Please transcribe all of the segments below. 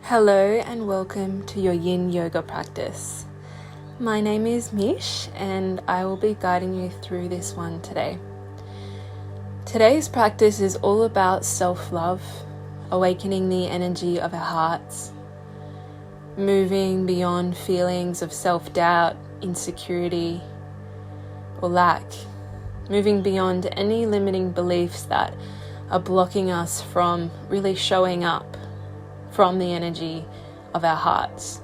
Hello and welcome to your Yin Yoga practice. My name is Mish and I will be guiding you through this one today. Today's practice is all about self-love, awakening the energy of our hearts, moving beyond feelings of self-doubt, insecurity, or lack, moving beyond any limiting beliefs that are blocking us from really showing up from the energy of our hearts,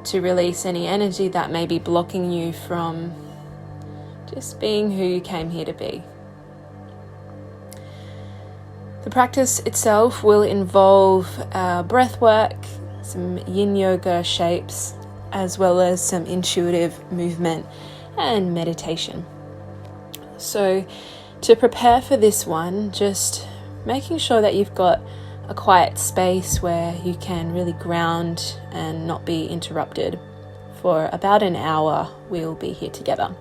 to release any energy that may be blocking you from just being who you came here to be. The practice itself will involve breath work, some Yin Yoga shapes, as well as some intuitive movement and meditation. So to prepare for this one, just making sure that you've got a quiet space where you can really ground and not be interrupted. For about an hour, we'll be here together.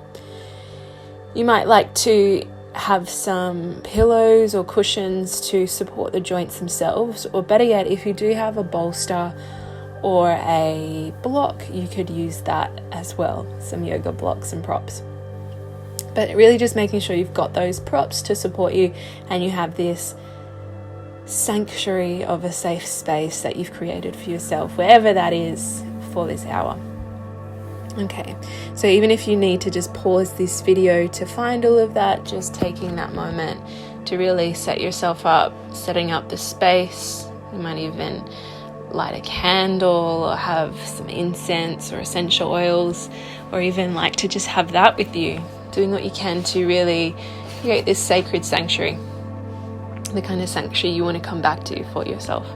You might like to have some pillows or cushions to support the joints themselves, or better yet, if you do have a bolster or a block, you could use that as well, some yoga blocks and props. But really just making sure you've got those props to support you and you have this sanctuary of a safe space that you've created for yourself, wherever that is for this hour. Okay, so even if you need to just pause this video to find all of that, just taking that moment to really set yourself up, setting up the space. You might even light a candle or have some incense or essential oils, or even like to just have that with you, doing what you can to really create this sacred sanctuary, the kind of sanctuary you want to come back to for yourself.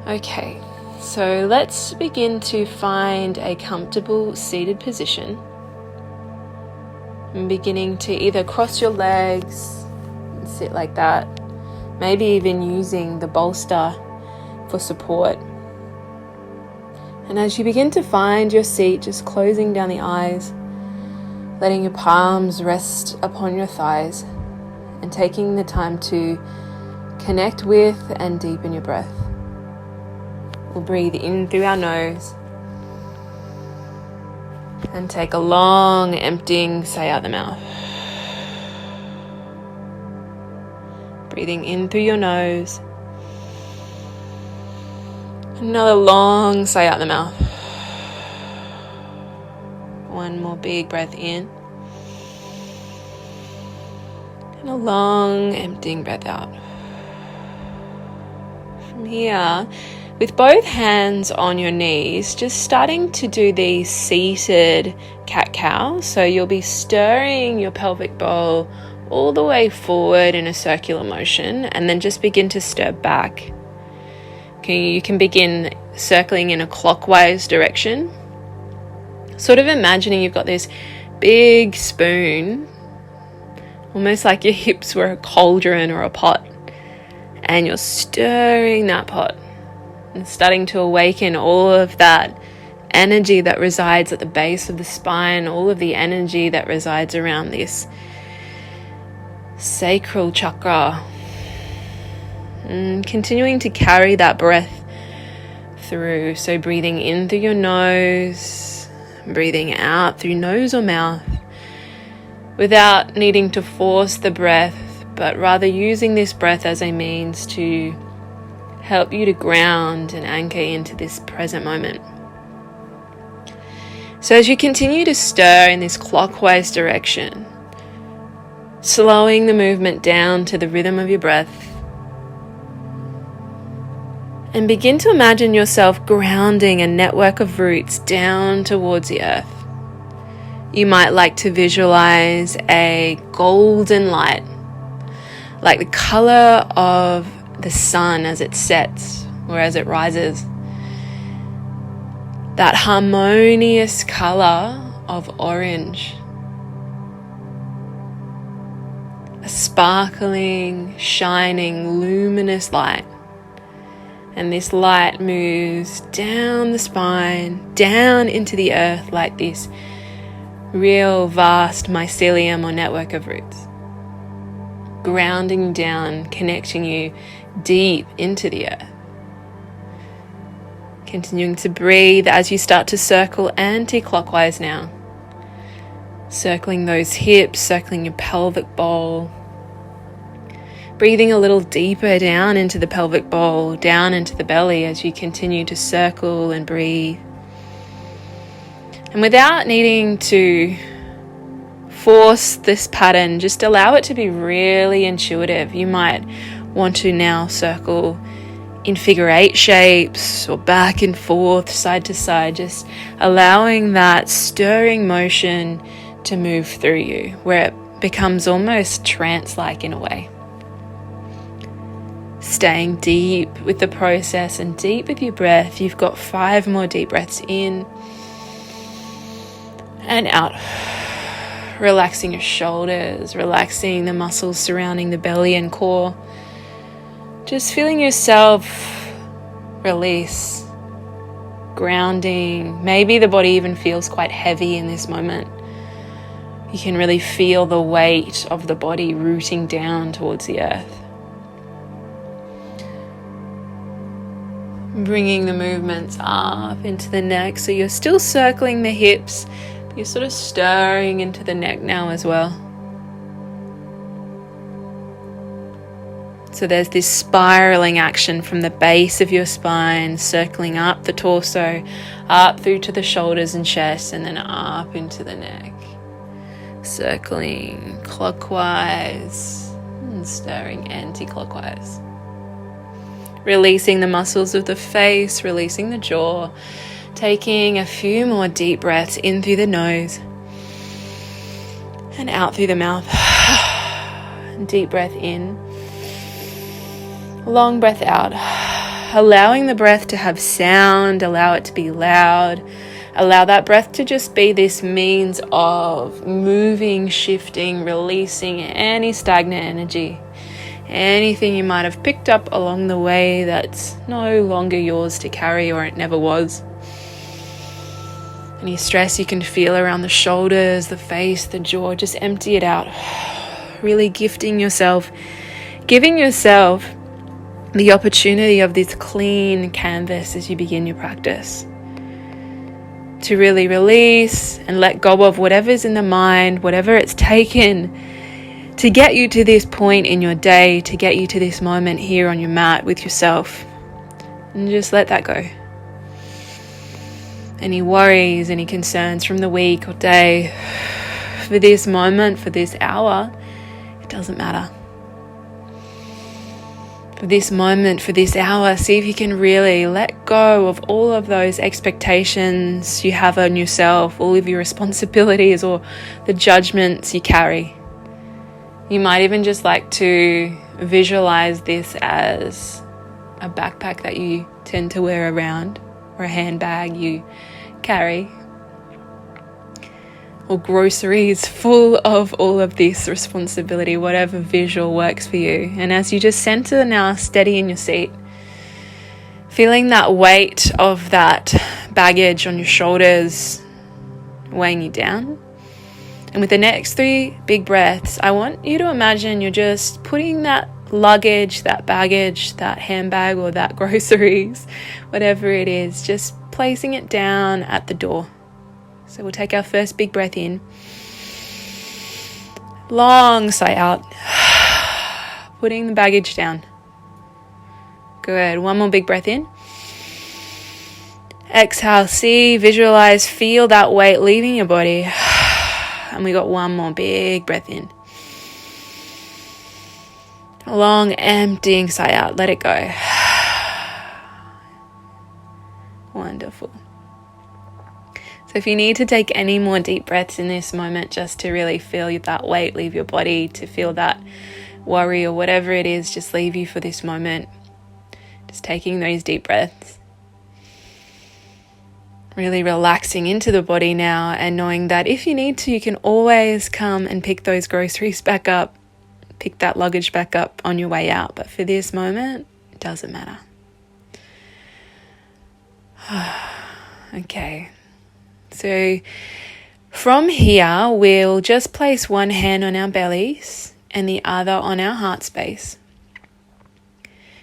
Okay, so let's begin to find a comfortable seated position. I'm beginning to either cross your legs and sit like that, maybe even using the bolster for support. And as you begin to find your seat, just closing down the eyes, letting your palms rest upon your thighs, and taking the time to connect with and deepen your breath. We'll breathe in through our nose and take a long emptying sigh out the mouth. Breathing in through your nose. Another long sigh out the mouth. One more big breath in. And a long emptying breath out. From here, with both hands on your knees, just starting to do the seated cat-cow. So you'll be stirring your pelvic bowl all the way forward in a circular motion, and then just begin to stir back. Okay, you can begin circling in a clockwise direction. Sort of imagining you've got this big spoon, almost like your hips were a cauldron or a pot, and you're stirring that pot and starting to awaken all of that energy that resides at the base of the spine, all of the energy that resides around this sacral chakra. And continuing to carry that breath through. So breathing in through your nose, breathing out through nose or mouth, without needing to force the breath, but rather using this breath as a means to help you to ground and anchor into this present moment. So as you continue to stir in this clockwise direction, slowing the movement down to the rhythm of your breath, and begin to imagine yourself grounding a network of roots down towards the earth. You might like to visualize a golden light, like the color of the sun as it sets or as it rises. That harmonious color of orange. A sparkling, shining, luminous light. And this light moves down the spine, down into the earth like this real vast mycelium or network of roots. Grounding down, connecting you deep into the earth. Continuing to breathe as you start to circle anti-clockwise now. Circling those hips, circling your pelvic bowl. Breathing a little deeper down into the pelvic bowl, down into the belly as you continue to circle and breathe. And without needing to force this pattern, just allow it to be really intuitive. You might want to now circle in figure 8 shapes or back and forth, side to side, just allowing that stirring motion to move through you, where it becomes almost trance-like in a way. Staying deep with the process and deep with your breath. You've got 5 more deep breaths in and out. Relaxing your shoulders, relaxing the muscles surrounding the belly and core. Just feeling yourself release, grounding. Maybe the body even feels quite heavy in this moment. You can really feel the weight of the body rooting down towards the earth. Bringing the movements up into the neck. So you're still circling the hips, but you're sort of stirring into the neck now as well. So there's this spiraling action from the base of your spine, circling up the torso, up through to the shoulders and chest, and then up into the neck. Circling clockwise and stirring anti-clockwise. Releasing the muscles of the face, releasing the jaw, taking a few more deep breaths in through the nose and out through the mouth. Deep breath in, long breath out, allowing the breath to have sound, allow it to be loud, allow that breath to just be this means of moving, shifting, releasing any stagnant energy. Anything you might have picked up along the way that's no longer yours to carry, or it never was. Any stress you can feel around the shoulders, the face, the jaw, just empty it out. Really giving yourself the opportunity of this clean canvas as you begin your practice. To really release and let go of whatever's in the mind, whatever it's taken to get you to this point in your day, to get you to this moment here on your mat with yourself. And just let that go. Any worries, any concerns from the week or day, for this moment, for this hour, it doesn't matter. For this moment, for this hour, see if you can really let go of all of those expectations you have on yourself, all of your responsibilities or the judgments you carry. You might even just like to visualize this as a backpack that you tend to wear around, or a handbag you carry, or groceries full of all of this responsibility, whatever visual works for you. And as you just center now, steady in your seat, feeling that weight of that baggage on your shoulders weighing you down. And with the next 3 big breaths, I want you to imagine you're just putting that luggage, that baggage, that handbag, or that groceries, whatever it is, just placing it down at the door. So we'll take our first big breath in. Long sigh out. Putting the baggage down. Good. One more big breath in. Exhale, see, visualize, feel that weight leaving your body. And we got one more big breath in. A long emptying sigh out. Let it go. Wonderful. So if you need to take any more deep breaths in this moment, just to really feel that weight leave your body, to feel that worry or whatever it is, just leave you for this moment. Just taking those deep breaths. Really relaxing into the body now, and knowing that if you need to, you can always come and pick those groceries back up, pick that luggage back up on your way out. But for this moment, it doesn't matter. Okay. So from here, we'll just place one hand on our bellies and the other on our heart space.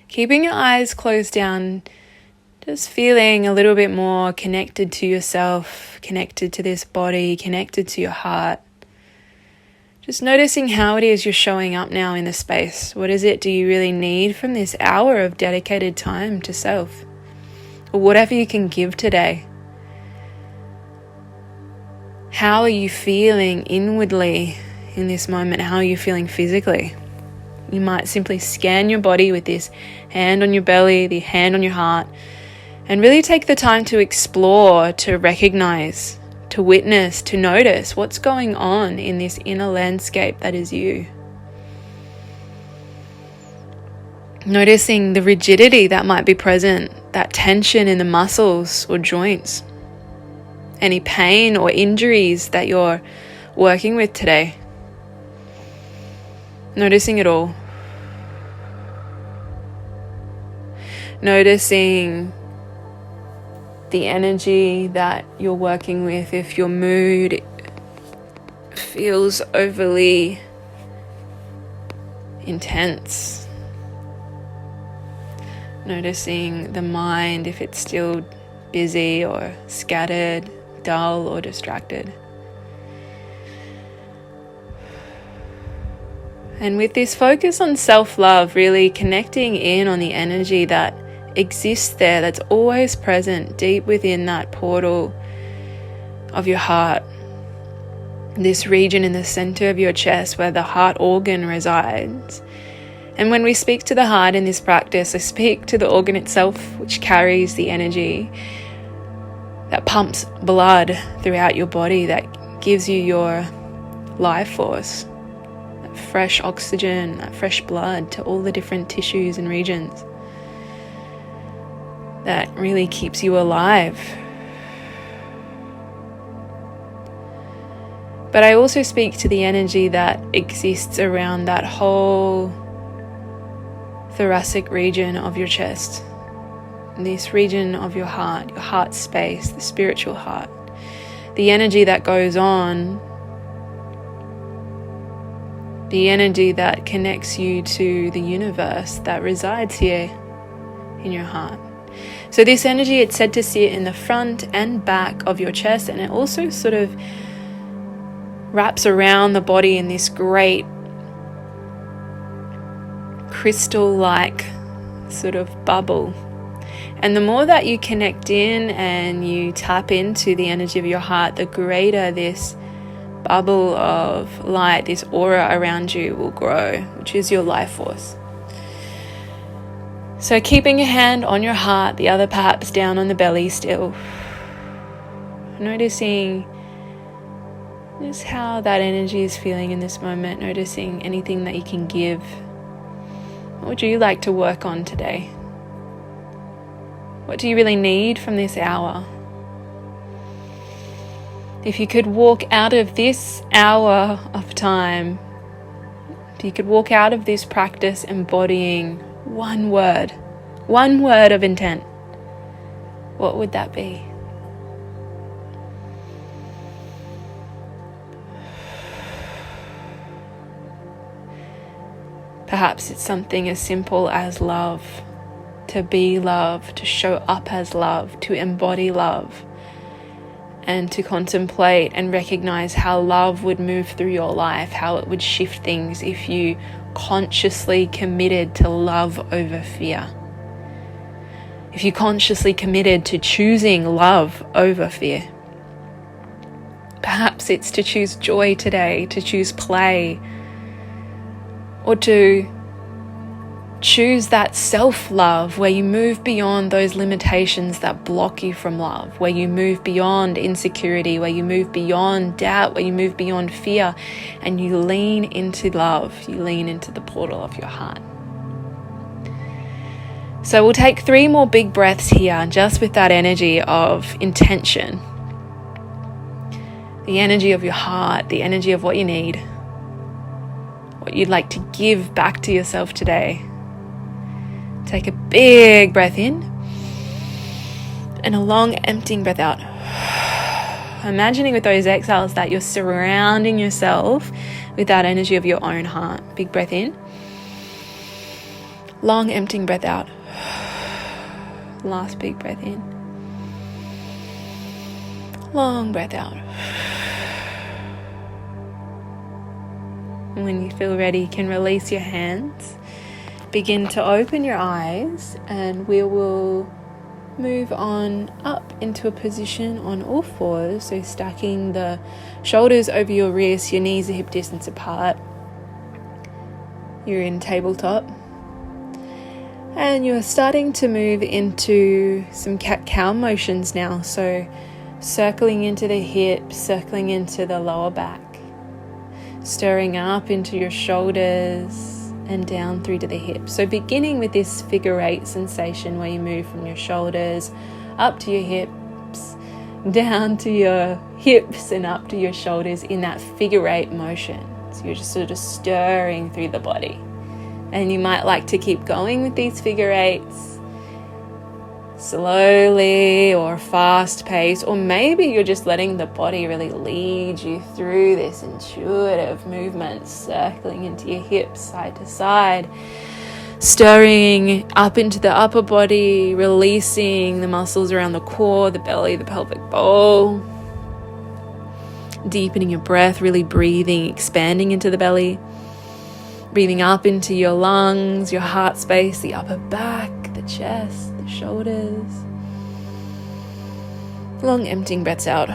Keeping your eyes closed down Just feeling a little bit more connected to yourself, connected to this body, connected to your heart. Just noticing how it is you're showing up now in the space. What is it do you really need from this hour of dedicated time to self? Or whatever you can give today. How are you feeling inwardly in this moment? How are you feeling physically? You might simply scan your body with this hand on your belly, the hand on your heart, and really take the time to explore, to recognize, to witness, to notice what's going on in this inner landscape that is you. Noticing the rigidity that might be present, that tension in the muscles or joints, any pain or injuries that you're working with today. Noticing it all. Noticing the energy that you're working with. If your mood feels overly intense. Noticing the mind, if it's still busy or scattered, dull or distracted. And with this focus on self-love, really connecting in on the energy that exists there, that's always present deep within that portal of your heart. This region in the center of your chest where the heart organ resides. And when we speak to the heart in this practice, I speak to the organ itself, which carries the energy that pumps blood throughout your body, that gives you your life force. Fresh oxygen, that fresh blood to all the different tissues and regions that really keeps you alive. But I also speak to the energy that exists around that whole thoracic region of your chest, this region of your heart space, the spiritual heart, the energy that goes on, the energy that connects you to the universe that resides here in your heart. So this energy, it's said to sit in the front and back of your chest, and it also sort of wraps around the body in this great crystal-like sort of bubble. And the more that you connect in and you tap into the energy of your heart, the greater this bubble of light, this aura around you will grow, which is your life force. So keeping your hand on your heart, the other perhaps down on the belly still. Noticing just how that energy is feeling in this moment. Noticing anything that you can give. What would you like to work on today? What do you really need from this hour? If you could walk out of this hour of time, if you could walk out of this practice embodying one word of intent, what would that be? Perhaps it's something as simple as love, to be love, to show up as love, to embody love, and to contemplate and recognize how love would move through your life, how it would shift things if you consciously committed to love over fear. If you consciously committed to choosing love over fear. Perhaps it's to choose joy today, to choose play, or to choose that self-love where you move beyond those limitations that block you from love, where you move beyond insecurity, where you move beyond doubt, where you move beyond fear, and you lean into love, you lean into the portal of your heart. So we'll take 3 more big breaths here, just with that energy of intention, the energy of your heart, the energy of what you need, what you'd like to give back to yourself today. Take a big breath in and a long emptying breath out. Imagining with those exhales that you're surrounding yourself with that energy of your own heart. Big breath in. Long emptying breath out. Last big breath in. Long breath out. And when you feel ready, you can release your hands. Begin to open your eyes, and we will move on up into a position on all fours. So stacking the shoulders over your wrists, your knees are hip distance apart. You're in tabletop. And you're starting to move into some cat-cow motions now. So circling into the hips, circling into the lower back, stirring up into your shoulders and down through to the hips. So beginning with this figure eight sensation where you move from your shoulders up to your hips, down to your hips and up to your shoulders in that figure eight motion. So you're just sort of stirring through the body. And you might like to keep going with these figure eights slowly or fast pace, or maybe you're just letting the body really lead you through this intuitive movement, circling into your hips side to side, stirring up into the upper body, releasing the muscles around the core, the belly, the pelvic bowl, deepening your breath, really breathing, expanding into the belly, breathing up into your lungs, your heart space, the upper back, the chest, the shoulders. Long emptying breaths out,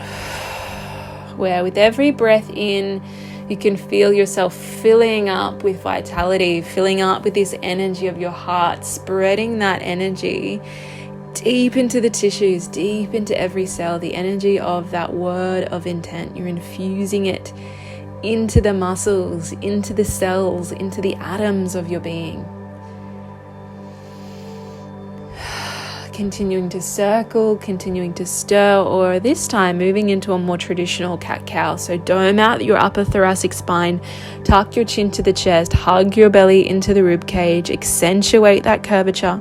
where with every breath in, you can feel yourself filling up with vitality, filling up with this energy of your heart, spreading that energy deep into the tissues, deep into every cell, the energy of that word of intent. You're infusing it into the muscles, into the cells, into the atoms of your being. Continuing to circle, continuing to stir, or this time moving into a more traditional cat-cow. So dome out your upper thoracic spine, tuck your chin to the chest, hug your belly into the rib cage, accentuate that curvature.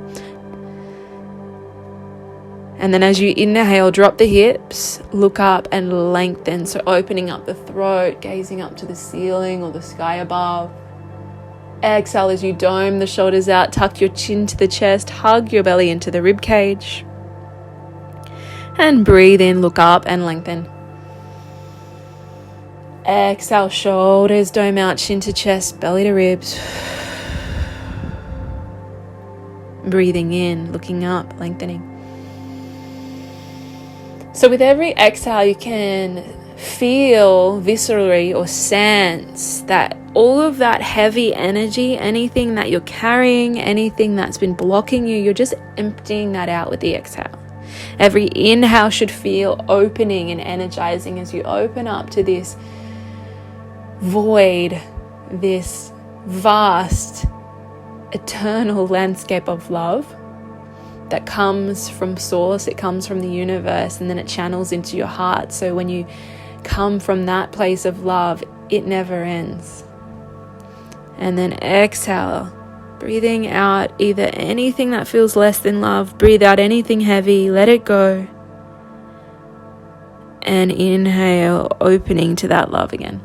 And then as you inhale, drop the hips, look up and lengthen. So opening up the throat, gazing up to the ceiling or the sky above. Exhale as you dome the shoulders out, tuck your chin to the chest, hug your belly into the rib cage. And breathe in, look up and lengthen. Exhale, shoulders dome out, chin to chest, belly to ribs. Breathing in, looking up, lengthening. So with every exhale, you can feel viscerally or sense that all of that heavy energy, anything that you're carrying, anything that's been blocking you, you're just emptying that out with the exhale. Every inhale should feel opening and energizing as you open up to this void, this vast, eternal landscape of love that comes from source, it comes from the universe, and then it channels into your heart. So when you come from that place of love, it never ends. And then exhale, breathing out either anything that feels less than love, breathe out anything heavy, let it go. And inhale, opening to that love again.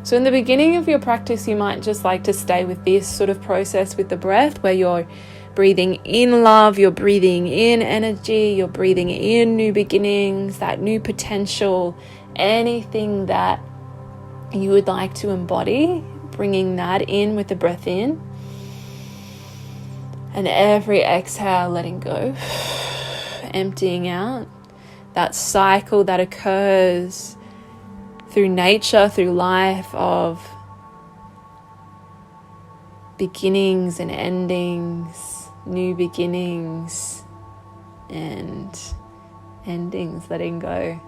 So in the beginning of your practice, you might just like to stay with this sort of process with the breath, where you're breathing in love, you're breathing in energy, you're breathing in new beginnings, that new potential, anything that you would like to embody, bringing that in with the breath in. And every exhale, letting go, emptying out. That cycle that occurs through nature, through life, of beginnings and endings, new beginnings and endings, letting go.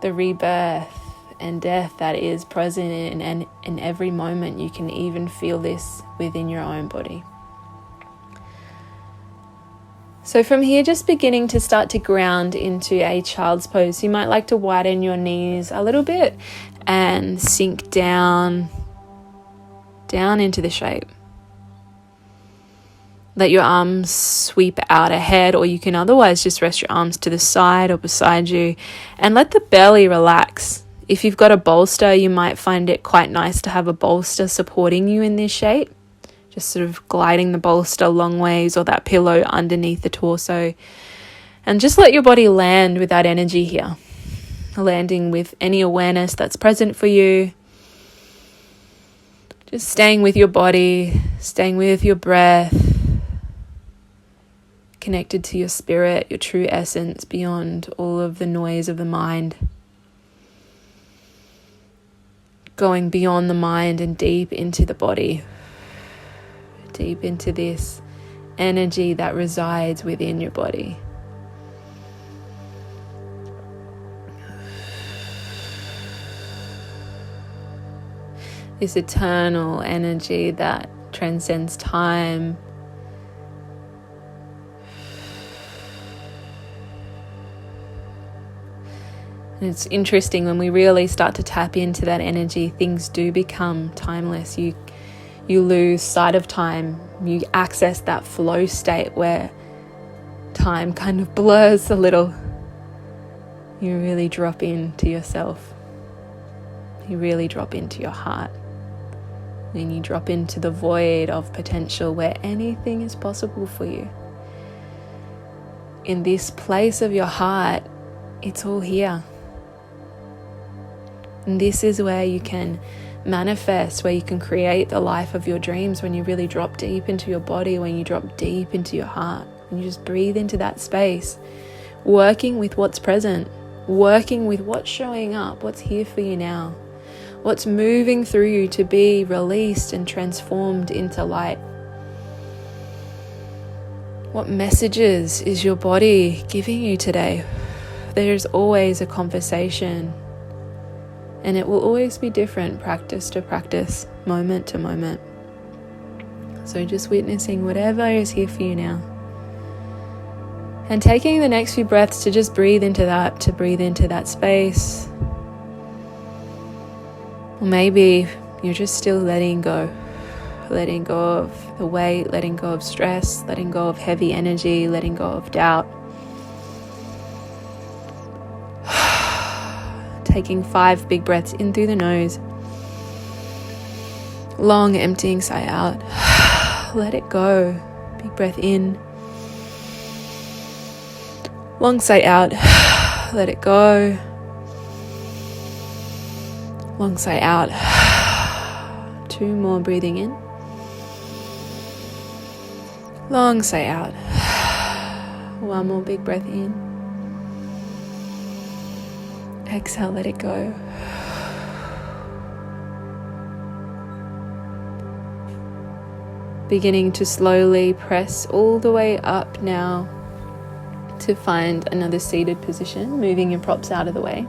The rebirth and death that is present in every moment. You can even feel this within your own body. So from here, just beginning to start to ground into a child's pose. You might like to widen your knees a little bit and sink down into the shape. Let your arms sweep out ahead, or you can otherwise just rest your arms to the side or beside you and let the belly relax. If you've got a bolster, you might find it quite nice to have a bolster supporting you in this shape. Just sort of gliding the bolster long ways or that pillow underneath the torso. And just let your body land with that energy here. Landing with any awareness that's present for you. Just staying with your body, staying with your breath. Connected to your spirit, your true essence, beyond all of the noise of the mind. Going beyond the mind and deep into the body. Deep into this energy that resides within your body. This eternal energy that transcends time. And it's interesting when we really start to tap into that energy, things do become timeless. You lose sight of time. You access that flow state where time kind of blurs a little. You really drop into yourself. You really drop into your heart. And you drop into the void of potential where anything is possible for you. In this place of your heart, it's all here. And this is where you can manifest, where you can create the life of your dreams, when you really drop deep into your body, when you drop deep into your heart, and you just breathe into that space, working with what's present, working with what's showing up, what's here for you now, what's moving through you to be released and transformed into light. What messages is your body giving you today? There's always a conversation. And it will always be different, practice to practice, moment to moment. So just witnessing whatever is here for you now. And taking the next few breaths to just breathe into that, to breathe into that space. Or maybe you're just still letting go of the weight, letting go of stress, letting go of heavy energy, letting go of doubt. Taking 5 big breaths in through the nose. Long emptying sigh out. Let it go. Big breath in. Long sigh out. Let it go. Long sigh out. 2 more breathing in. Long sigh out. 1 more big breath in. Exhale, let it go. Beginning to slowly press all the way up now to find another seated position, moving your props out of the way.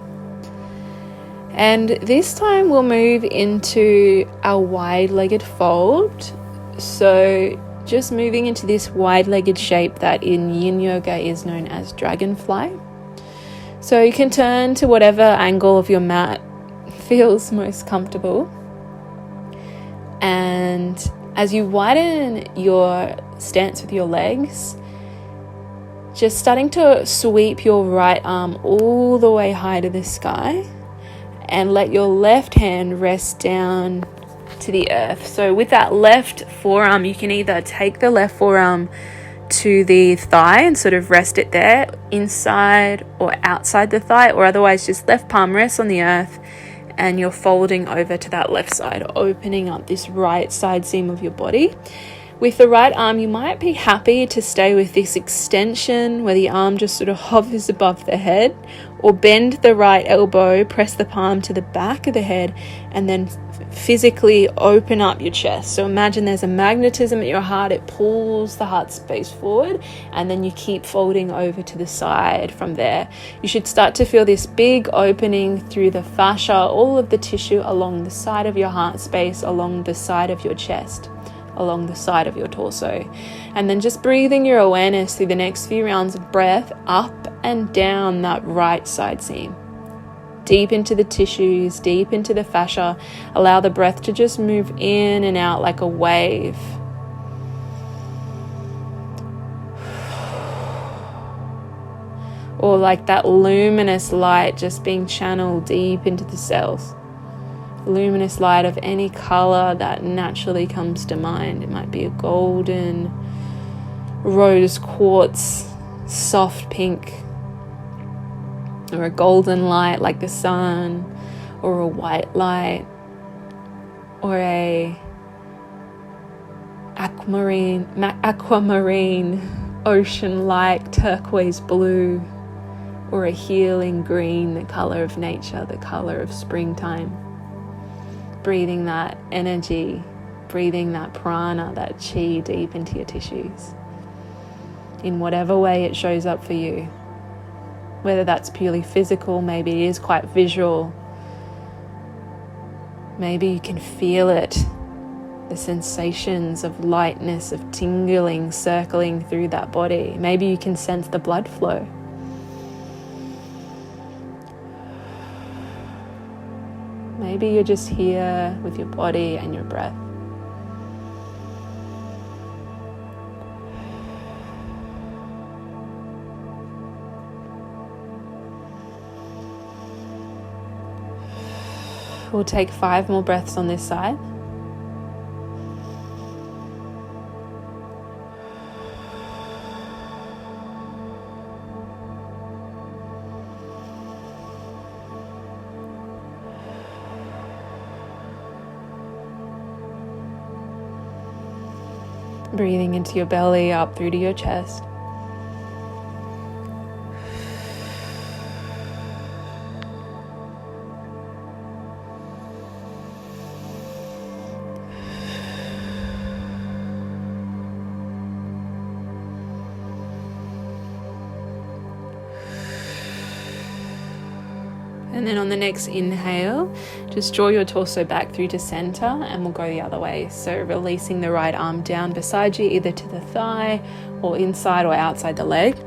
And this time we'll move into a wide-legged fold. So just moving into this wide-legged shape that in Yin Yoga is known as dragonfly. So you can turn to whatever angle of your mat feels most comfortable. And as you widen your stance with your legs, just starting to sweep your right arm all the way high to the sky and let your left hand rest down to the earth. So with that left forearm, you can either take the left forearm to the thigh and sort of rest it there, inside or outside the thigh, or otherwise just left palm rests on the earth and you're folding over to that left side, opening up this right side seam of your body. With the right arm, you might be happy to stay with this extension where the arm just sort of hovers above the head, or bend the right elbow, press the palm to the back of the head, and then physically open up your chest. So imagine there's a magnetism at your heart, it pulls the heart space forward, and then you keep folding over to the side from there. You should start to feel this big opening through the fascia, all of the tissue along the side of your heart space, along the side of your chest, along the side of your torso. And then just breathing your awareness through the next few rounds of breath up and down that right side seam. Deep into the tissues, deep into the fascia. Allow the breath to just move in and out like a wave. Or like that luminous light just being channeled deep into the cells. luminous light of any color that naturally comes to mind. It might be a golden, rose quartz, soft pink, or a golden light like the sun, or a white light, or a aquamarine, ocean like turquoise blue, or a healing green, the color of nature, the color of springtime. Breathing that energy, breathing that prana, that chi deep into your tissues in whatever way it shows up for you. Whether that's purely physical, maybe it is quite visual. Maybe you can feel it, the sensations of lightness, of tingling, circling through that body. Maybe you can sense the blood flow. Maybe you're just here with your body and your breath. We'll take 5 more breaths on this side. Breathing into your belly, up through to your chest. And then on the next inhale, just draw your torso back through to center, and we'll go the other way. So releasing the right arm down beside you, either to the thigh or inside or outside the leg,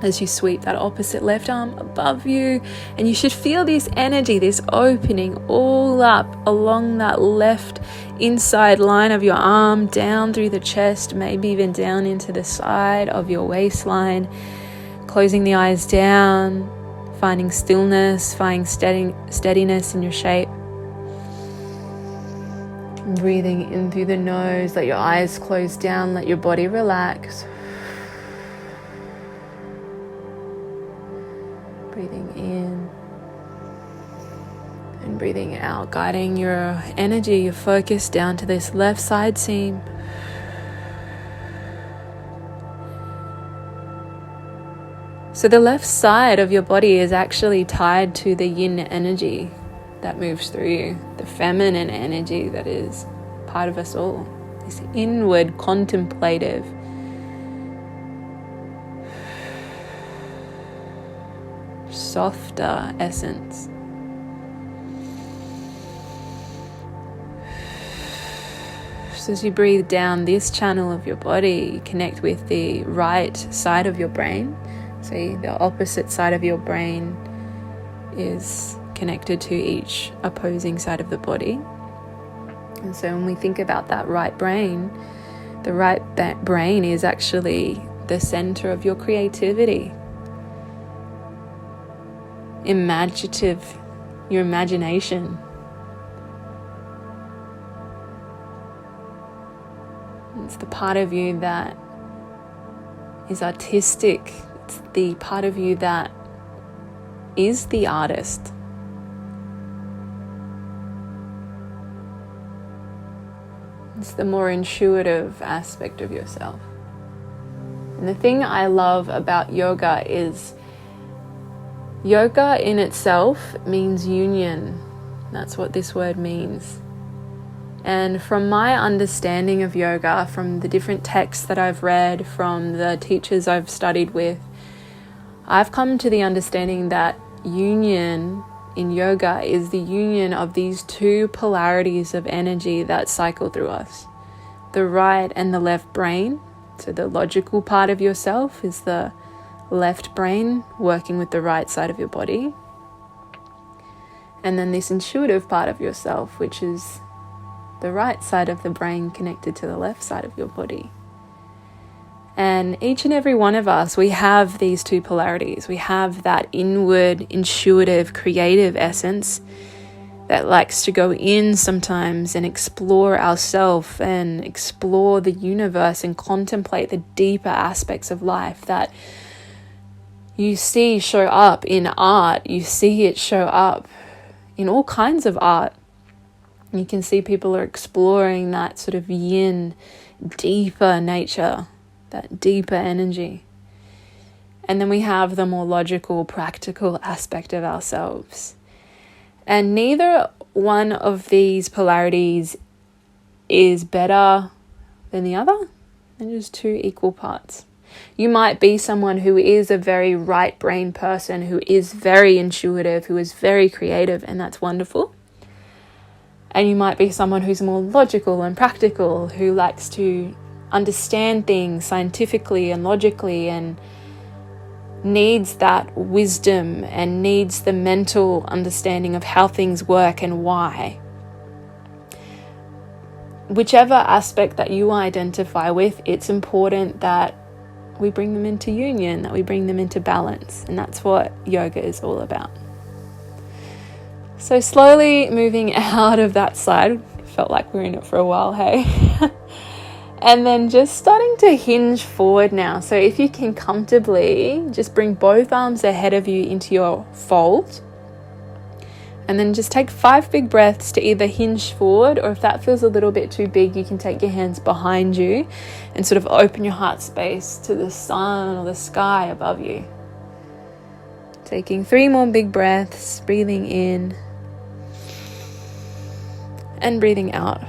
as you sweep that opposite left arm above you. And you should feel this energy, this opening all up along that left inside line of your arm, down through the chest, maybe even down into the side of your waistline. Closing the eyes down, finding stillness, finding steadiness in your shape. Breathing in through the nose, let your eyes close down, let your body relax. Breathing in and breathing out, guiding your energy, your focus down to this left side seam. So the left side of your body is actually tied to the yin energy that moves through you, the feminine energy that is part of us all, this inward, contemplative, softer essence. So as you breathe down this channel of your body, you connect with the right side of your brain. So the opposite side of your brain is connected to each opposing side of the body. And so when we think about that right brain, the right brain is actually the center of your creativity, imaginative, your imagination. It's the part of you that is artistic. It's the part of you that is the artist. It's the more intuitive aspect of yourself. And the thing I love about yoga is yoga in itself means union. That's what this word means. And from my understanding of yoga, from the different texts that I've read, from the teachers I've studied with, I've come to the understanding that union in yoga is the union of these two polarities of energy that cycle through us. The right and the left brain. So the logical part of yourself is the left brain working with the right side of your body. And then this intuitive part of yourself, which is the right side of the brain connected to the left side of your body. And each and every one of us, we have these two polarities. We have that inward, intuitive, creative essence, that likes to go in sometimes and explore ourselves and explore the universe and contemplate the deeper aspects of life that you see show up in art. You see it show up in all kinds of art. You can see people are exploring that sort of yin, deeper nature, that deeper energy. And then we have the more logical, practical aspect of ourselves. And neither one of these polarities is better than the other. They're just two equal parts. You might be someone who is a very right brain person, who is very intuitive, who is very creative, and that's wonderful. And you might be someone who's more logical and practical, who likes to understand things scientifically and logically and needs that wisdom and needs the mental understanding of how things work and why. Whichever aspect that you identify with, it's important that we bring them into union, that we bring them into balance. And that's what yoga is all about. So slowly moving out of that side, felt like we were in it for a while, hey? And then just starting to hinge forward now. So if you can comfortably just bring both arms ahead of you into your fold. And then just take 5 big breaths to either hinge forward, or if that feels a little bit too big, you can take your hands behind you and sort of open your heart space to the sun or the sky above you. Taking 3 more big breaths, breathing in and breathing out.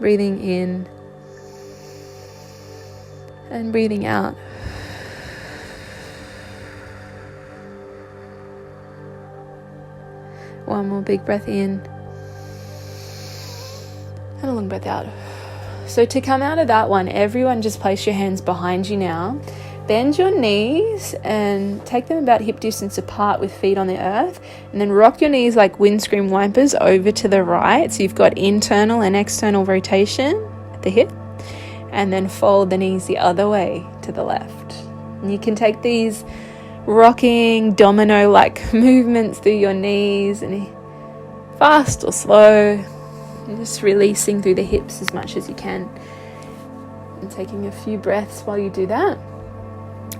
Breathing in and breathing out. One more big breath in and a long breath out. So to come out of that one, everyone just place your hands behind you now. Bend your knees and take them about hip distance apart with feet on the earth, and then rock your knees like windscreen wipers over to the right. So you've got internal and external rotation at the hip, and then fold the knees the other way to the left. And you can take these rocking domino-like movements through your knees, and fast or slow, and just releasing through the hips as much as you can, and taking a few breaths while you do that.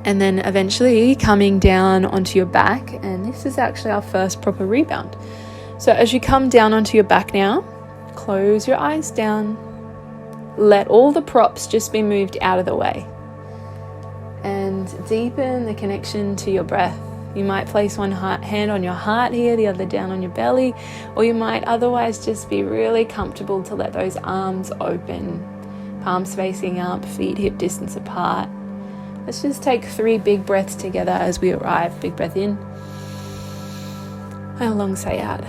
And then eventually coming down onto your back, and this is actually our first proper rebound. So as you come down onto your back now, close your eyes down, let all the props just be moved out of the way, and deepen the connection to your breath. You might place one hand on your heart here, the other down on your belly, or you might otherwise just be really comfortable to let those arms open, palms facing up, feet hip distance apart. Let's just take 3 big breaths together as we arrive. Big breath in and a long sigh out.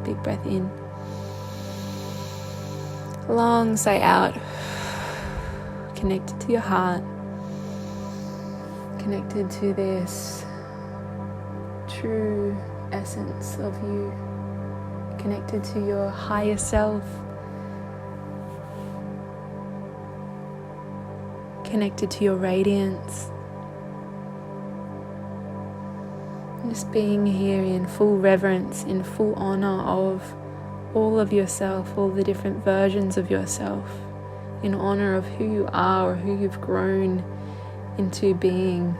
Big breath in, long sigh out. Connected to your heart, connected to this true essence of you, connected to your higher self, connected to your radiance. Just being here in full reverence, in full honor of all of yourself, all the different versions of yourself, in honor of who you are or who you've grown into being,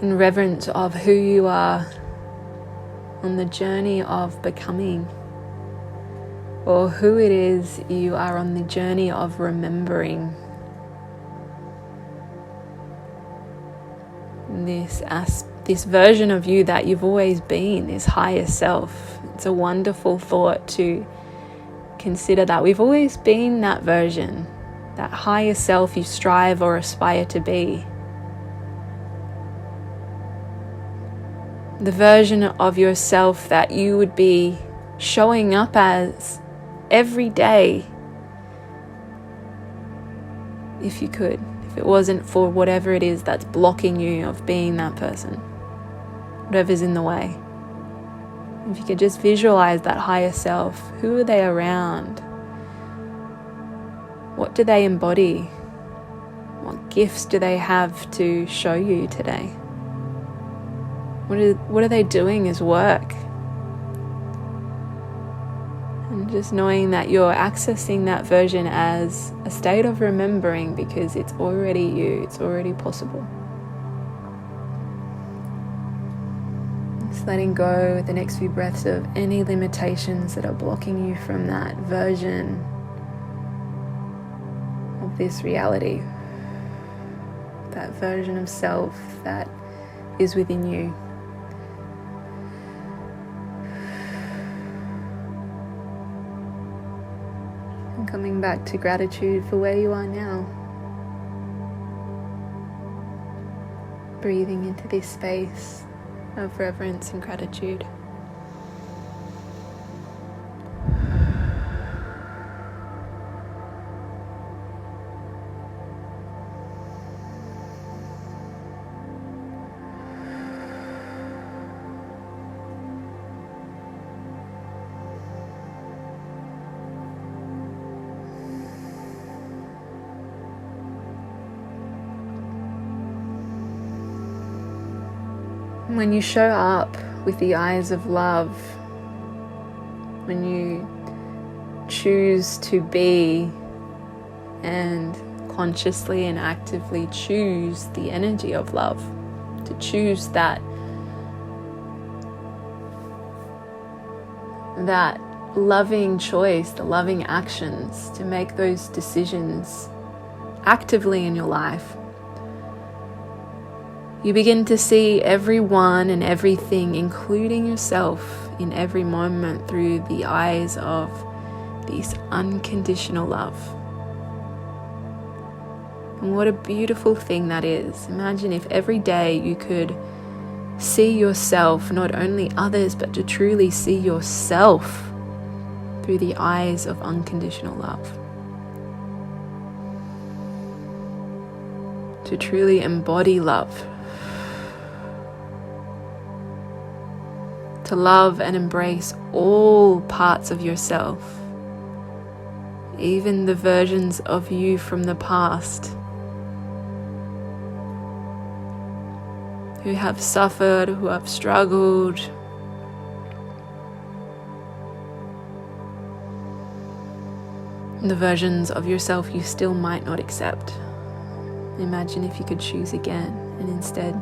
in reverence of who you are on the journey of becoming, or who it is you are on the journey of remembering. This version of you that you've always been, this higher self. It's a wonderful thought to consider that we've always been that version, that higher self you strive or aspire to be. The version of yourself that you would be showing up as every day if you could, if it wasn't for whatever it is that's blocking you of being that person, whatever's in the way. If you could just visualize that higher self, who are they around? What do they embody? What gifts do they have to show you today? What are they doing as work? And just knowing that you're accessing that version as a state of remembering, because it's already you, it's already possible. Just letting go with the next few breaths of any limitations that are blocking you from that version of this reality, that version of self that is within you. And coming back to gratitude for where you are now. Breathing into this space of reverence and gratitude. When you show up with the eyes of love, when you choose to be and consciously and actively choose the energy of love, to choose that loving choice, the loving actions, to make those decisions actively in your life, you begin to see everyone and everything, including yourself, in every moment through the eyes of this unconditional love. And what a beautiful thing that is. Imagine if every day you could see yourself, not only others, but to truly see yourself through the eyes of unconditional love. To truly embody love. To love and embrace all parts of yourself, even the versions of you from the past who have suffered, who have struggled, and the versions of yourself you still might not accept. Imagine if you could choose again, and instead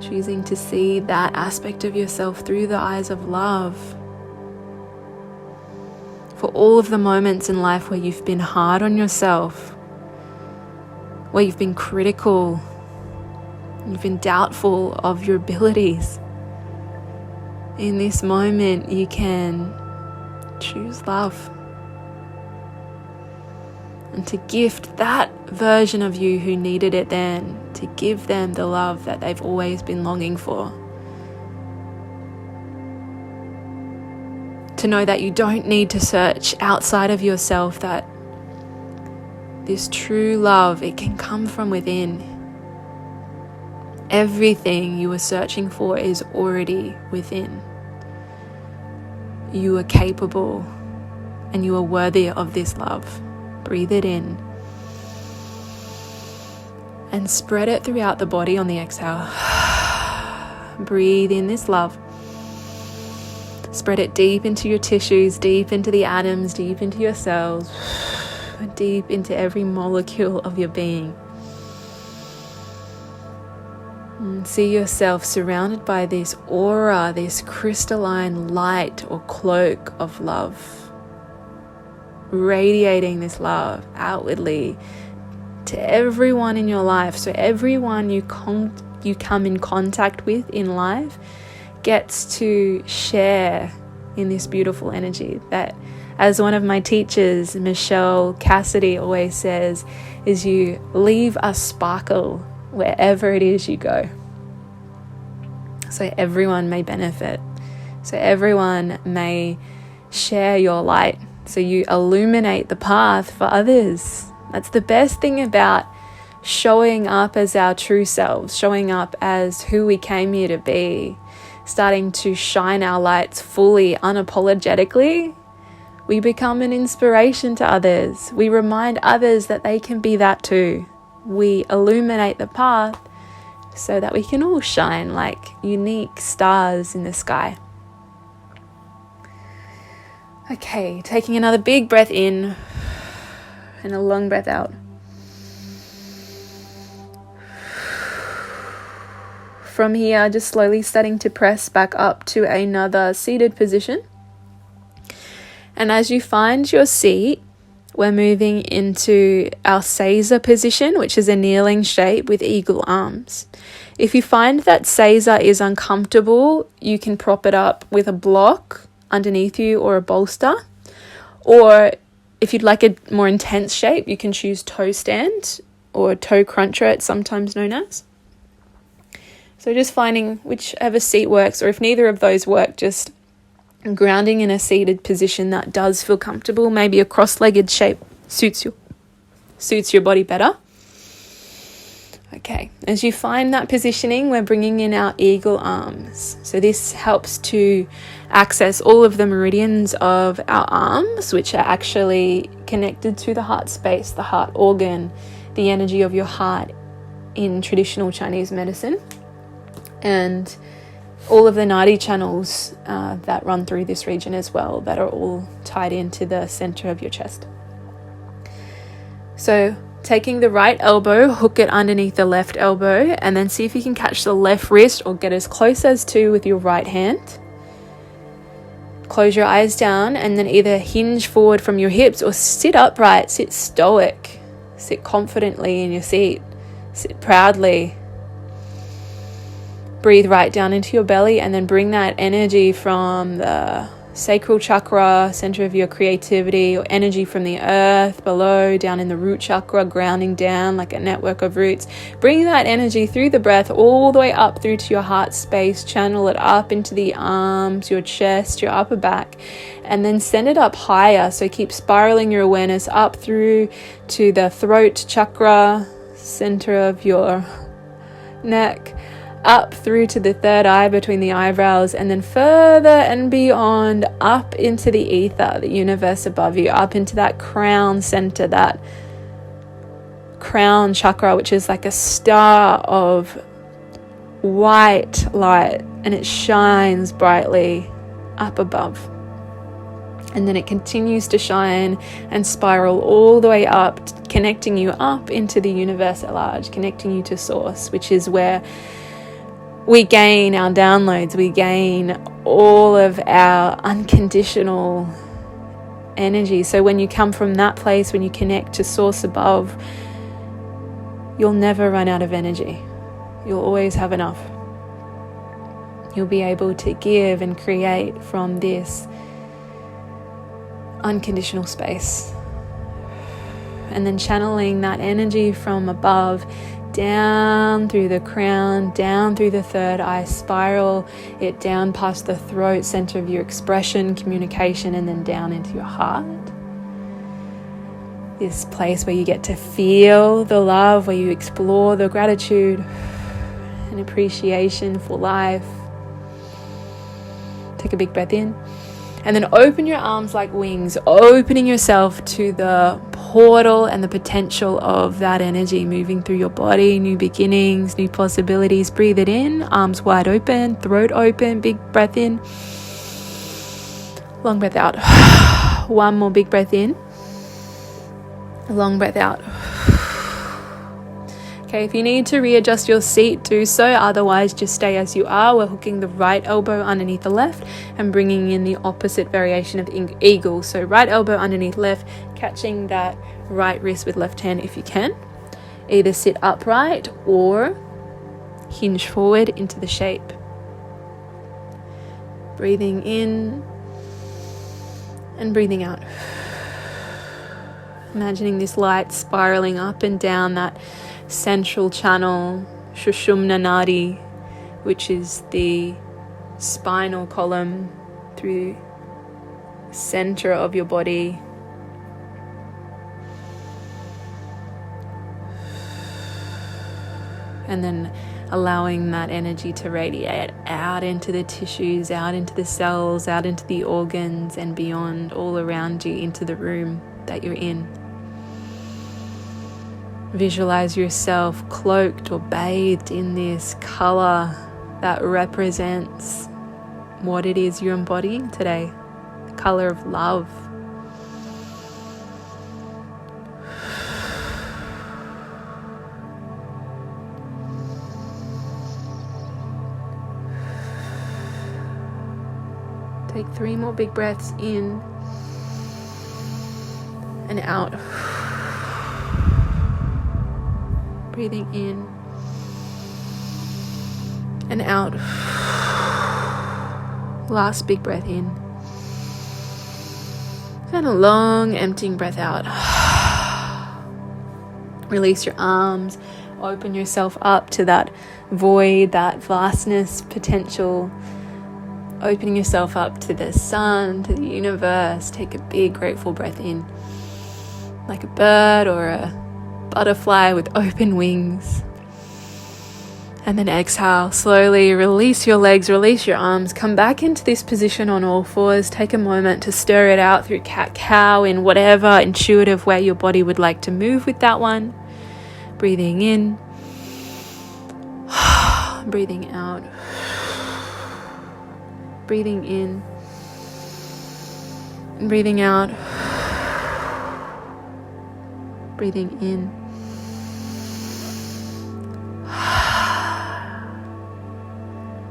choosing to see that aspect of yourself through the eyes of love. For all of the moments in life where you've been hard on yourself, where you've been critical, you've been doubtful of your abilities, in this moment you can choose love. And to gift that version of you who needed it then, to give them the love that they've always been longing for. To know that you don't need to search outside of yourself, that this true love, it can come from within. Everything you are searching for is already within. You are capable and you are worthy of this love. Breathe it in and spread it throughout the body on the exhale. Breathe in this love. Spread it deep into your tissues, deep into the atoms, deep into your cells, deep into every molecule of your being. And see yourself surrounded by this aura, this crystalline light or cloak of love. Radiating this love outwardly to everyone in your life. So everyone you come in contact with in life gets to share in this beautiful energy that, as one of my teachers, Michelle Cassidy, always says, is you leave a sparkle wherever it is you go. So everyone may benefit. So everyone may share your light. So you illuminate the path for others. That's the best thing about showing up as our true selves, showing up as who we came here to be, starting to shine our lights fully, unapologetically. We become an inspiration to others. We remind others that they can be that too. we illuminate the path so that we can all shine like unique stars in the sky. Okay, taking another big breath in and a long breath out. From here, just slowly starting to press back up to another seated position. And as you find your seat, we're moving into our Seiza position, which is a kneeling shape with eagle arms. If you find that Seiza is uncomfortable, you can prop it up with a block underneath you or a bolster. Or if you'd like a more intense shape, you can choose toe stand or toe cruncher, it's sometimes known as. So just finding whichever seat works, or if neither of those work, just grounding in a seated position that does feel comfortable. Maybe a cross-legged shape suits your body better. Okay, as you find that positioning, we're bringing in our eagle arms. So this helps to access all of the meridians of our arms, which are actually connected to the heart space, the heart organ, the energy of your heart in traditional Chinese medicine. And all of the nadi channels that run through this region as well, that are all tied into the center of your chest. So taking the right elbow, hook it underneath the left elbow, and then see if you can catch the left wrist or get as close as to with your right hand. Close your eyes down and then either hinge forward from your hips or sit upright, sit stoic, sit confidently in your seat, sit proudly. Breathe right down into your belly and then bring that energy from the sacral chakra, center of your creativity, or energy from the earth below, down in the root chakra, grounding down like a network of roots. Bring that energy through the breath all the way up through to your heart space, channel it up into the arms, your chest, your upper back, and then send it up higher. So keep spiraling your awareness up through to the throat chakra, center of your neck, up through to the third eye between the eyebrows, and then further and beyond up into the ether, the universe above you, up into that crown center, that crown chakra, which is like a star of white light, and it shines brightly up above. And then it continues to shine and spiral all the way up, connecting you up into the universe at large, connecting you to source, which is where we gain our downloads, we gain all of our unconditional energy. So when you come from that place, when you connect to source above, you'll never run out of energy. You'll always have enough. You'll be able to give and create from this unconditional space. And then channeling that energy from above down through the crown, down through the third eye, spiral it down past the throat, center of your expression, communication, and then down into your heart. This place where you get to feel the love, where you explore the gratitude and appreciation for life. Take a big breath in. And then open your arms like wings, opening yourself to the portal and the potential of that energy moving through your body, new beginnings, new possibilities. Breathe it in, arms wide open, throat open, big breath in, long breath out. One more big breath in, long breath out. Okay, if you need to readjust your seat, do so. Otherwise, just stay as you are. We're hooking the right elbow underneath the left and bringing in the opposite variation of eagle. So right elbow underneath left, catching that right wrist with left hand if you can. Either sit upright or hinge forward into the shape. Breathing in and breathing out. Imagining this light spiraling up and down that central channel, Sushumna Nadi, which is the spinal column through the center of your body. And then allowing that energy to radiate out into the tissues, out into the cells, out into the organs, and beyond, all around you, into the room that you're in. Visualize yourself cloaked or bathed in this color that represents what it is you're embodying today, the color of love. Take 3 more big breaths in and out. Breathing in and out. Last big breath in. And a long emptying breath out. Release your arms. Open yourself up to that void, that vastness, potential. Opening yourself up to the sun, to the universe. Take a big grateful breath in. Like a bird or a butterfly with open wings. And then exhale, slowly release your legs, release your arms, come back into this position on all fours. Take a moment to stir it out through cat-cow in whatever intuitive way your body would like to move with that one. Breathing in, breathing out, breathing in, and breathing out, breathing in.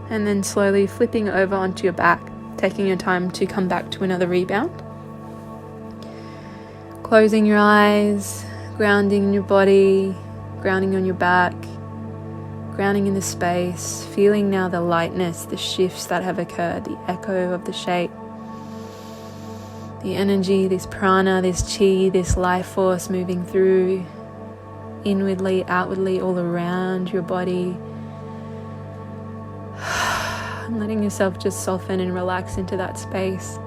And then slowly flipping over onto your back, taking your time to come back to another rebound. Closing your eyes, grounding in your body, grounding on your back, grounding in the space, feeling now the lightness, the shifts that have occurred, the echo of the shape, the energy, this prana, this chi, this life force moving through, inwardly, outwardly, all around your body. And letting yourself just soften and relax into that space.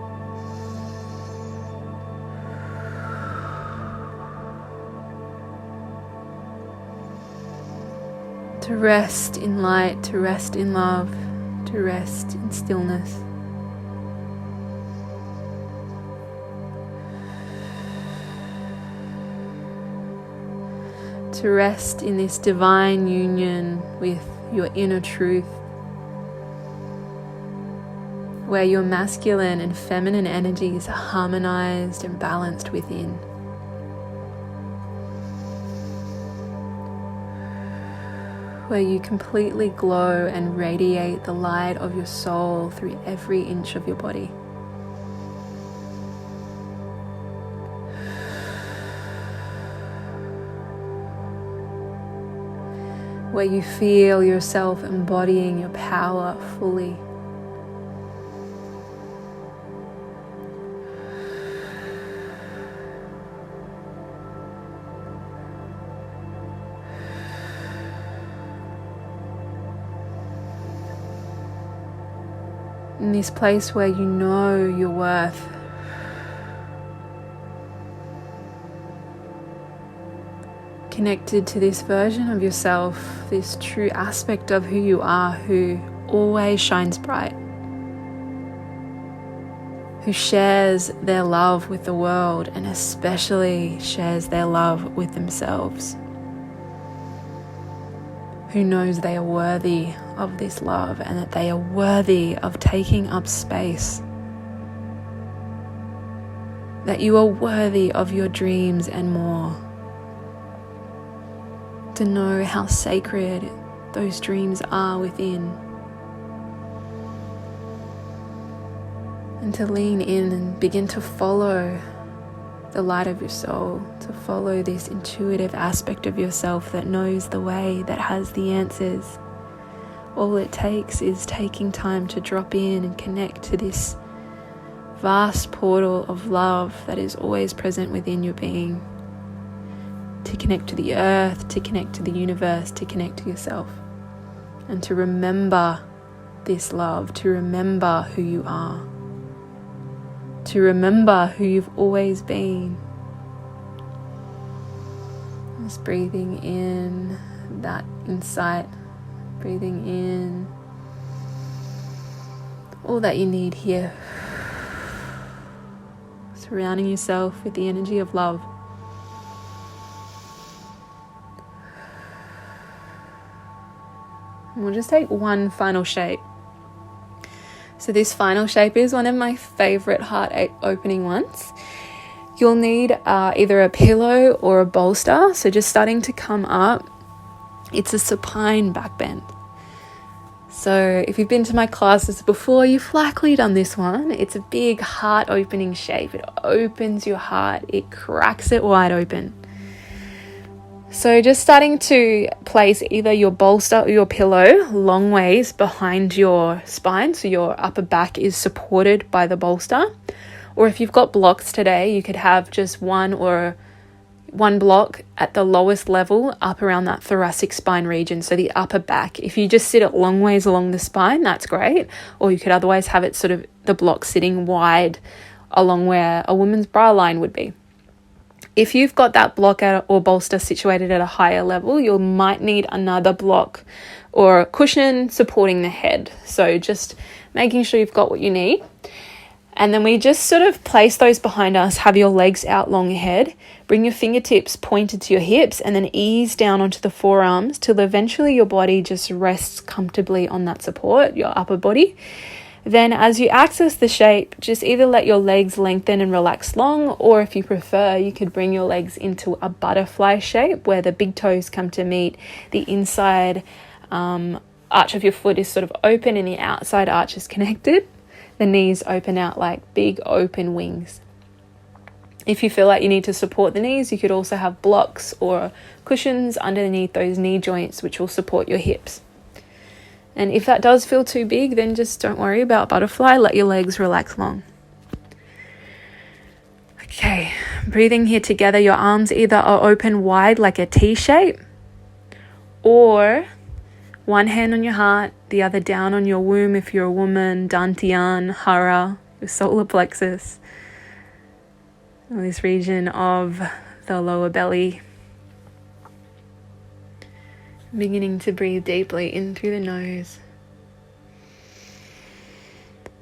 To rest in light, to rest in love, to rest in stillness. To rest in this divine union with your inner truth, where your masculine and feminine energies are harmonized and balanced within. Where you completely glow and radiate the light of your soul through every inch of your body. Where you feel yourself embodying your power fully. In this place where you know your worth. Connected to this version of yourself, this true aspect of who you are, who always shines bright, who shares their love with the world and especially shares their love with themselves, who knows they are worthy of this love and that they are worthy of taking up space, that you are worthy of your dreams and more. To know how sacred those dreams are within, and to lean in and begin to follow the light of your soul, to follow this intuitive aspect of yourself that knows the way, that has the answers. All it takes is taking time to drop in and connect to this vast portal of love that is always present within your being. To connect to the earth, to connect to the universe, to connect to yourself. And to remember this love, to remember who you are. To remember who you've always been. Just breathing in that insight, breathing in all that you need here. Surrounding yourself with the energy of love. And we'll just take one final shape. So this final shape is one of my favorite heart opening ones. You'll need either a pillow or a bolster. So just starting to come up, it's a supine back bend. So if you've been to my classes before, you've likely done this one. It's a big heart opening shape. It opens your heart. It cracks it wide open. So just starting to place either your bolster or your pillow long ways behind your spine. So your upper back is supported by the bolster. Or if you've got blocks today, you could have just one block at the lowest level up around that thoracic spine region, so the upper back. If you just sit it long ways along the spine, that's great. Or you could otherwise have it sort of the block sitting wide along where a woman's bra line would be. If you've got that block or bolster situated at a higher level, you might need another block or a cushion supporting the head. So just making sure you've got what you need. And then we just sort of place those behind us, have your legs out long ahead, bring your fingertips pointed to your hips, and then ease down onto the forearms till eventually your body just rests comfortably on that support, your upper body. Then as you access the shape, just either let your legs lengthen and relax long, or if you prefer, you could bring your legs into a butterfly shape where the big toes come to meet, the inside arch of your foot is sort of open and the outside arch is connected. The knees open out like big open wings. If you feel like you need to support the knees, you could also have blocks or cushions underneath those knee joints, which will support your hips. And if that does feel too big, then just don't worry about butterfly. Let your legs relax long. Okay, breathing here together. Your arms either are open wide like a T shape, or one hand on your heart, the other down on your womb if you're a woman, dantian, hara, your solar plexus, this region of the lower belly. Beginning to breathe deeply in through the nose.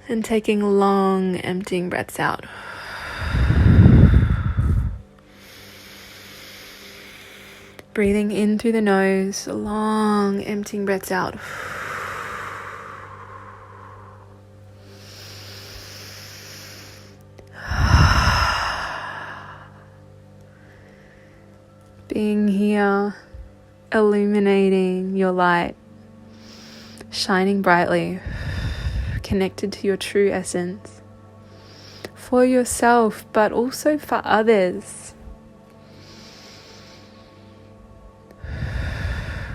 And taking long, emptying breaths out. Breathing in through the nose, long, emptying breaths out. Being here, illuminating your light, shining brightly, connected to your true essence, for yourself, but also for others.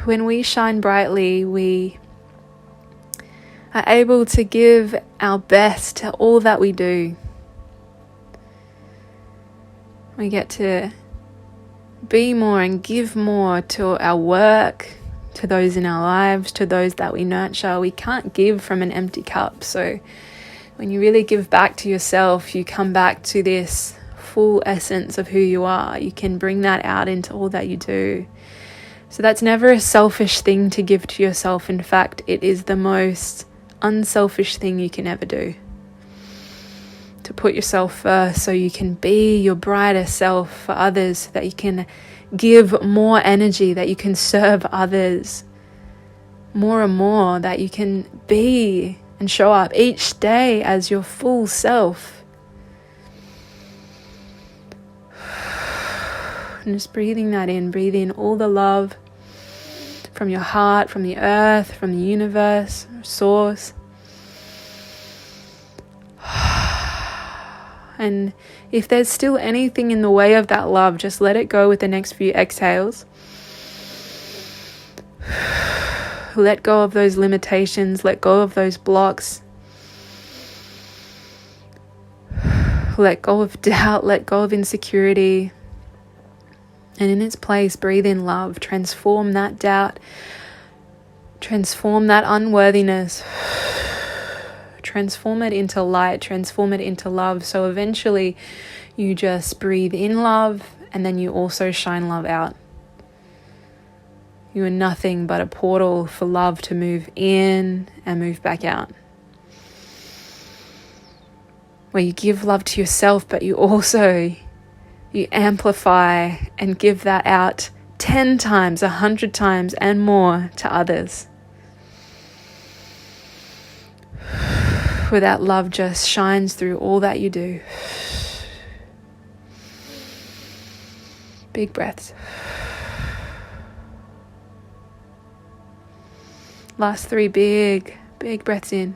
When we shine brightly, we are able to give our best to all that we do. We get to be more and give more to our work, to those in our lives, to those that we nurture. We can't give from an empty cup. So when you really give back to yourself, you come back to this full essence of who you are. You can bring that out into all that you do. So that's never a selfish thing to give to yourself. In fact, it is the most unselfish thing you can ever do. To put yourself first so you can be your brighter self for others, so that you can give more energy, that you can serve others more and more, that you can be and show up each day as your full self. And just breathing that in, breathe in all the love from your heart, from the earth, from the universe, source. And if there's still anything in the way of that love, just let it go with the next few exhales. Let go of those limitations, let go of those blocks. Let go of doubt, let go of insecurity. And in its place, breathe in love. Transform that doubt. Transform that unworthiness. Transform it into light. Transform it into love. So eventually you just breathe in love and then you also shine love out. You are nothing but a portal for love to move in and move back out. Where you give love to yourself, but you amplify and give that out 10 times, 100 times and more to others. where that love just shines through all that you do. Big breaths. Last 3 big breaths in.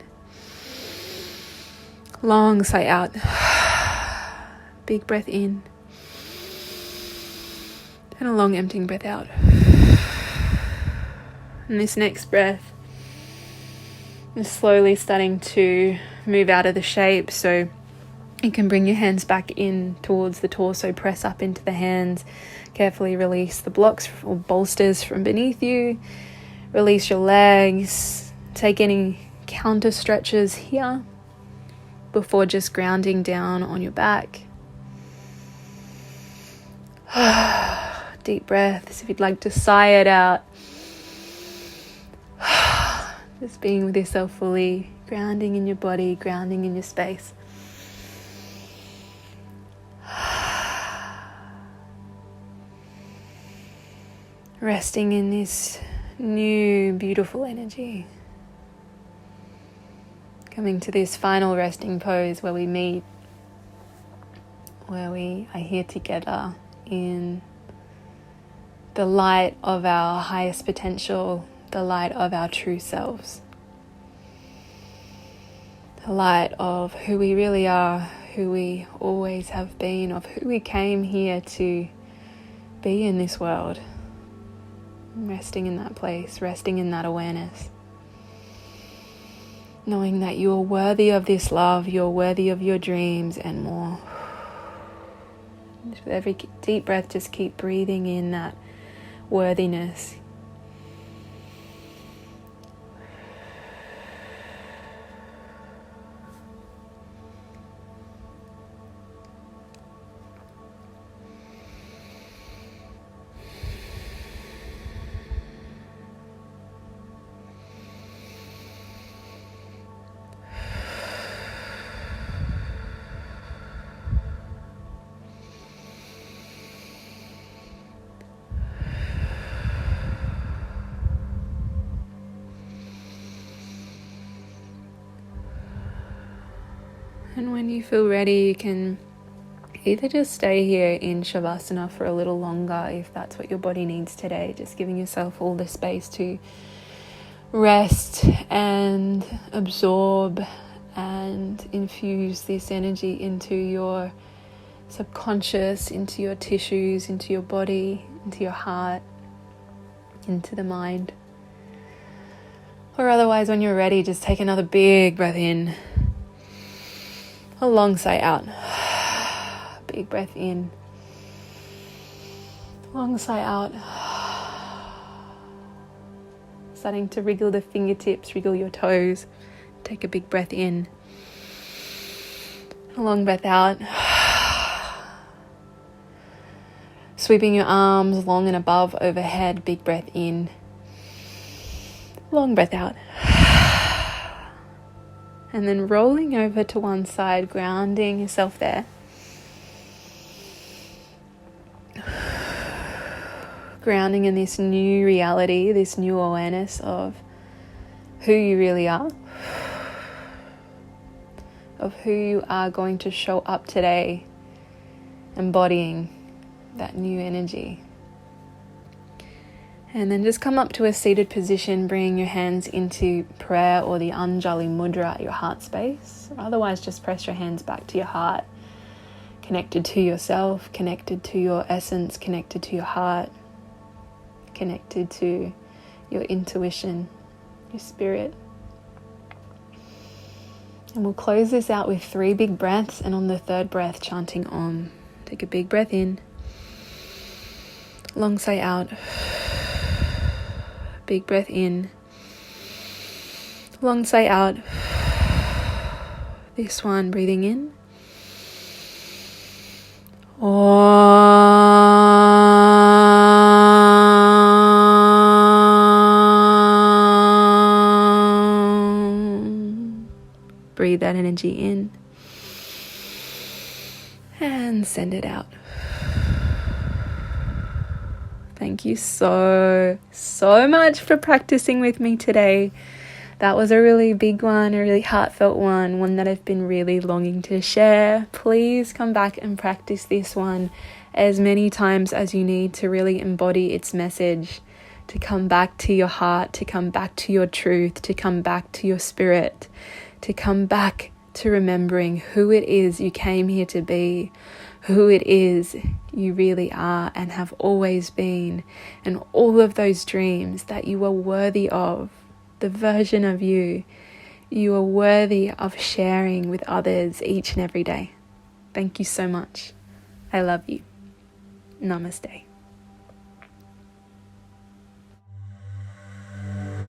Long sigh out. Big breath in. And a long emptying breath out. And this next breath is slowly starting to move out of the shape, so you can bring your hands back in towards the torso, press up into the hands, carefully release the blocks or bolsters from beneath you, release your legs, take any counter stretches here before just grounding down on your back. Deep breaths if you'd like to sigh it out. Just being with yourself fully, grounding in your body, grounding in your space. Resting in this new, beautiful energy. Coming to this final resting pose where we meet, where we are here together in the light of our highest potential, the light of our true selves, the light of who we really are, who we always have been, of who we came here to be in this world. Resting in that place, resting in that awareness. Knowing that you're worthy of this love, you're worthy of your dreams and more. With every deep breath, just keep breathing in that worthiness. And when you feel ready, you can either just stay here in Shavasana for a little longer if that's what your body needs today, just giving yourself all the space to rest and absorb and infuse this energy into your subconscious, into your tissues, into your body, into your heart, into the mind. Or otherwise, when you're ready, just take another big breath in. A long sigh out. Big breath in. Long sigh out. Starting to wriggle the fingertips, wriggle your toes. Take a big breath in. A long breath out. Sweeping your arms long and above overhead. Big breath in. Long breath out. And then rolling over to one side, grounding yourself there. Grounding in this new reality, this new awareness of who you really are. Of who you are going to show up today, embodying that new energy. And then just come up to a seated position, bringing your hands into prayer or the Anjali Mudra at your heart space. Or otherwise, just press your hands back to your heart, connected to yourself, connected to your essence, connected to your heart, connected to your intuition, your spirit. And we'll close this out with 3 big breaths, and on the 3rd breath, chanting Om. Take a big breath in, long sigh out. Big breath in, long sigh out. This one, breathing in. Om. Breathe that energy in and send it out. Thank you so much for practicing with me today. that was a really big one, a really heartfelt one that I've been really longing to share. Please come back and practice this one as many times as you need to really embody its message, to come back to your heart, to come back to your truth, to come back to your spirit, to come back to remembering who it is you came here to be, who it is you really are and have always been, and all of those dreams that you are worthy of, the version of you are worthy of sharing with others each and every day. Thank you so much. I love you. Namaste.